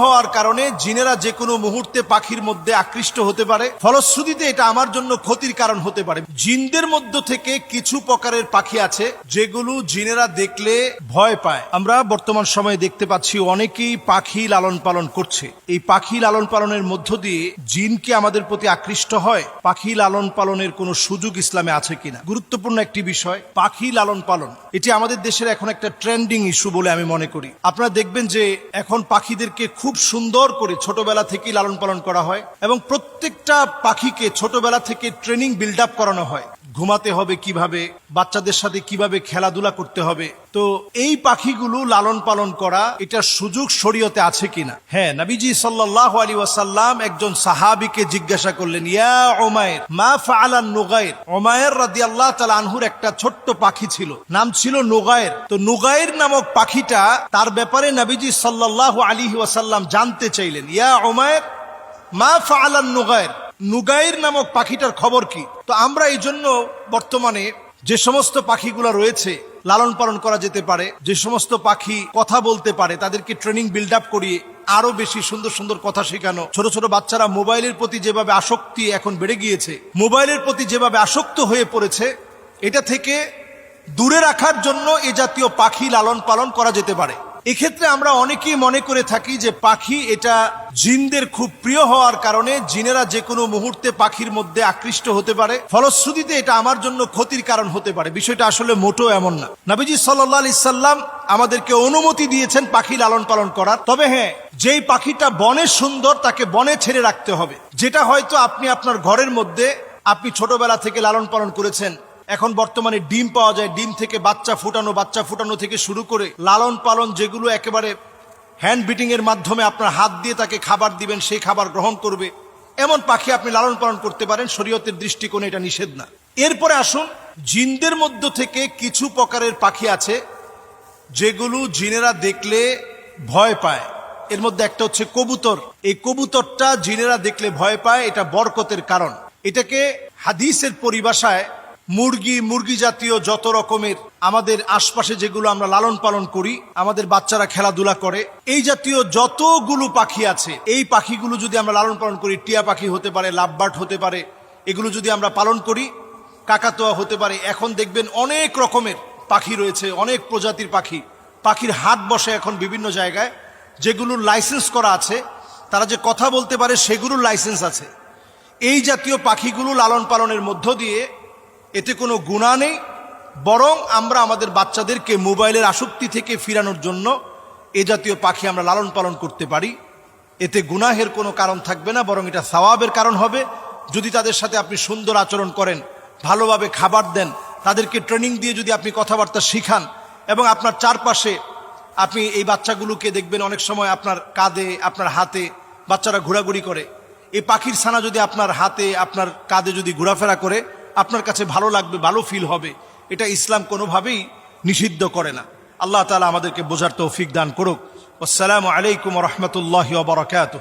হওয়ার কারণে জিনেরা যে কোনো মুহূর্তে পাখির মধ্যে আকৃষ্ট হতে পারে, ফলশ্রুতিতে এটা আমার জন্য ক্ষতির কারণ হতে পারে। জিনদের মধ্য থেকে কিছু প্রকারের পাখি আছে যেগুলো জিনেরা দেখলে ভয় পায়। আমরা বর্তমান সময়ে দেখতে পাচ্ছি অনেকেই পাখি লালন পালন করছে। এই পাখি লালন পালনের মধ্য দিয়ে জিন কি আমাদের প্রতি আকৃষ্ট হয়? পাখি লালন পালনের কোনো সুযোগ ইসলামে আছে কিনা, গুরুত্বপূর্ণ একটি বিষয়। পাখি লালন পালন এটি আমাদের দেশের এখন একটা ট্রেন্ডিং ইস্যু বলে আমি মনে করি। আপনারা দেখবেন যে এখন পাখিদেরকে খুব সুন্দর করে ছোটবেলা থেকেই লালন পালন করা হয় এবং প্রত্যেকটা পাখিকে ছোটবেলা থেকে ট্রেনিং বিল্ড আপ করানো হয়। ঘুমাতে হবে কিভাবে, বাচ্চাদের সাথে কিভাবে খেলাধুলা করতে হবে। তো এই পাখিগুলো লালন পালন করা, এটার সুযোগ শরীয়তে আছে কিনা? হ্যাঁ, নবীজি সাল্লাল্লাহু আলাইহি ওয়াসাল্লাম একজন সাহাবীকে জিজ্ঞাসা করলেন, ইয়া উমাইর মা ফাআলান নুগাইর। উমাইর রাদিয়াল্লাহু তাআলা আনহুর একটা ছোট্ট পাখি ছিল, নাম ছিল নুগাইর। তো নুগাইর নামক পাখিটা, তার ব্যাপারে নবীজি সাল্লাল্লাহু আলাইহি ওয়াসাল্লাম জানতে চাইলেন, ইয়া উমাইর মা ফাআলান নুগাইর, নুগাইর নামক পাখিটার খবর কি? তো আমরা এই জন্য বর্তমানে যে সমস্ত পাখিগুলো রয়েছে লালন পালন করা যেতে পারে, যে সমস্ত পাখি কথা বলতে পারে, তাদেরকে ট্রেনিং বিল্ড আপ করিয়ে আরো বেশি সুন্দর সুন্দর কথা শেখানো। ছোট ছোট বাচ্চারা মোবাইলের প্রতি যেভাবে আসক্তি এখন বেড়ে গিয়েছে, মোবাইলের প্রতি যেভাবে আসক্ত হয়ে পড়েছে, এটা থেকে দূরে রাখার জন্য এ জাতীয় পাখি লালন পালন করা যেতে পারে। এক্ষেত্রে আমরা অনেকেই মনে করে থাকি যে পাখি এটা জিনদের খুব প্রিয় হওয়ার কারণে জিনেরা যে কোনো মুহূর্তে পাখির মধ্যে আকৃষ্ট হতে পারে, ফলশ্রুতিতে এটা আমার জন্য ক্ষতির কারণ হতে পারে। বিষয়টা আসলে মোটেও এমন না। নবীজি সাল্লাল্লাহু আলাইহি সাল্লাম আমাদেরকে অনুমতি দিয়েছেন পাখি লালন পালন করার। তবে হ্যাঁ, যেই পাখিটা বনে সুন্দর তাকে বনে ছেড়ে রাখতে হবে। যেটা হয়তো আপনি আপনার ঘরের মধ্যে আপনি ছোটবেলা থেকে লালন পালন করেছেন, এখন বর্তমানে ডিম পাওয়া যায়, ডিম থেকে বাচ্চা ফুটানো থেকে শুরু করে লালন পালন যেগুলো একেবারে হ্যান্ড বিটিং এর মাধ্যমে আপনার হাত দিয়ে তাকে খাবার দিবেন, সেই খাবার গ্রহণ করবে, এমন পাখি আপনি লালন পালন করতে পারেন। শরীয়তের দৃষ্টিকোণে এটা নিষেধ না। এরপরে আসুন, জিনদের মধ্য থেকে কিছু প্রকারের পাখি আছে যেগুলো জিনেরা দেখলে ভয় পায়। এর মধ্যে একটা হচ্ছে কবুতর। এই কবুতরটা জিনেরা দেখলে ভয় পায়, এটা বরকতের কারণ। এটাকে হাদিসের পরিভাষায় মুরগি জাতীয় যত রকমের আমাদের আশপাশে যেগুলো আমরা লালন পালন করি, আমাদের বাচ্চারা খেলাধুলা করে, এই জাতীয় যতগুলো পাখি আছে, এই পাখিগুলো যদি আমরা লালন পালন করি, টিয়া পাখি হতে পারে, লাভবার্ড হতে পারে, এগুলো যদি আমরা পালন করি, কাকাতুয়া হতে পারে। এখন দেখবেন অনেক রকমের পাখি রয়েছে, অনেক প্রজাতির পাখি। পাখির হাট বসে এখন বিভিন্ন জায়গায়, যেগুলোর লাইসেন্স করা আছে, তারা যে কথা বলতে পারে সেগুলোর লাইসেন্স আছে। এই জাতীয় পাখিগুলো লালন পালনের মধ্য দিয়ে এতে কোনো গুনাহ নেই, বরং আমরা আমাদের বাচ্চাদেরকে মোবাইলের আসক্তি থেকে ফিরানোর জন্য এ জাতীয় পাখি আমরা লালন পালন করতে পারি। এতে গুনাহের কোনো কারণ থাকবে না, বরং এটা সওয়াবের কারণ হবে। যদি তাদের সাথে আপনি সুন্দর আচরণ করেন, ভালোভাবে খাবার দেন, তাদেরকে ট্রেনিং দিয়ে যদি আপনি কথাবার্তা শিখান, এবং আপনার চারপাশে আপনি এই বাচ্চাগুলোকে দেখবেন অনেক সময় আপনার কাঁধে, আপনার হাতে বাচ্চারা ঘোরাঘুরি করে। এই পাখির ছানা যদি আপনার হাতে, আপনার কাঁধে যদি ঘোরাফেরা করে, আপনার কাছে ভালো লাগবে, ভালো ফিল হবে। এটা ইসলাম কোনোভাবেই নিষিদ্ধ করে না। আল্লাহ তাআলা আমাদেরকে বোঝার তৌফিক দান করুক। আসসালামু আলাইকুম ওয়া রাহমাতুল্লাহি ওয়া বারাকাতুহু।